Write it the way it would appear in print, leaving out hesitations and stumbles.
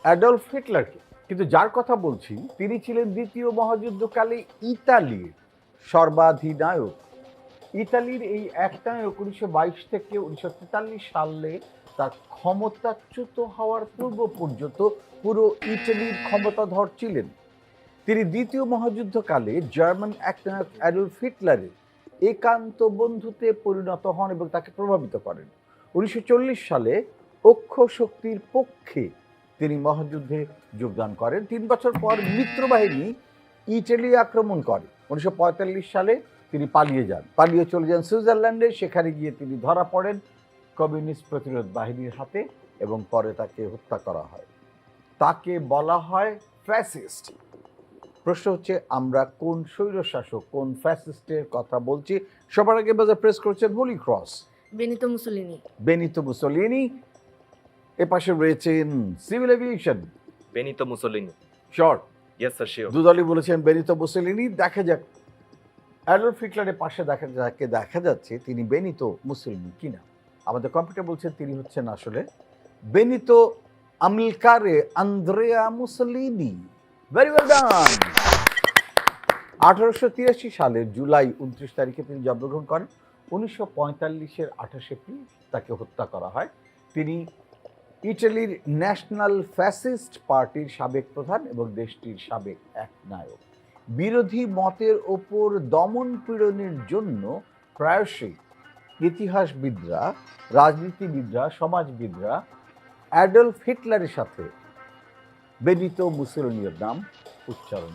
Adolf হিটলারকে। কিন্তু যার কথা বলছি তিনি ছিলেন দ্বিতীয় মহাযুদ্ধকালে ইতালির সর্বাধিনায়ক। ইতালির এই একনায়ক 1922 থেকে 1943 সালে তার ক্ষমতাচ্যুত হওয়ার পূর্ব পর্যন্ত পুরো ইটালির ক্ষমতাধর ছিলেন। তিনি দ্বিতীয় মহাযুদ্ধকালে জার্মান একনায়ক অ্যাডলফ হিটলারের একান্ত বন্ধুতে পরিণত হন এবং তাকে প্রভাবিত করেন। 1940 সালে অক্ষ শক্তির পক্ষে তিনি মহাযুদ্ধে যোগদান করেন। 3 বছর পর মিত্রবাহিনী ইটালি আক্রমণ করে। 1945 সালে তিনি পালিয়ে চলে যান সুইজারল্যান্ডে। সেখানে গিয়ে তিনি ধরা পড়েন কমিউনিস্ট প্রতিরোধ বাহিনীর হাতে এবং পরে তাকে হত্যা করা হয়। তাকে বলা হয় ফ্যাসিস্ট। প্রশ্ন হচ্ছে আমরা কোন স্বৈরশাসক, কোন ফ্যাসিস্টের কথা বলছি? সবার আগে বাজার প্রেস করেছেন হোলি ক্রস, বেনিতো মুসোলিনি। এপাশে রয়েছেন civil aviation, Benito Mussolini. Short, yes sir, sure. দুদলই বলেছেন বেনিতো মুসোলিনি। দেখা যাক অ্যাডলফ হিটলারের পাশে দেখা যাচ্ছে তিনি বেনিতো মুসোলিনি কিনা। আমাদের কম্পিউটার বলছেন তিনি হচ্ছেন আসলে Benito Amilcare Andrea Mussolini. Very well done. 1883 সালের জুলাই 29 তারিখে তিনি জন্মগ্রহণ করেন। 1945-এর 28 এপ্রিল তাকে হত্যা করা হয়। তিনি ইটালির ন্যাশনাল ফ্যাসিস্ট পার্টির সাবেক প্রধান এবং দেশটির সাবেক একনায়ক। বিরোধী মতের ওপর দমন পীড়নের জন্য প্রায়শই ইতিহাসবিদরা, রাজনীতিবিদরা, সমাজবিদরা অ্যাডলফ হিটলারের সাথে বেনিতো মুসোলিনির নাম উচ্চারণ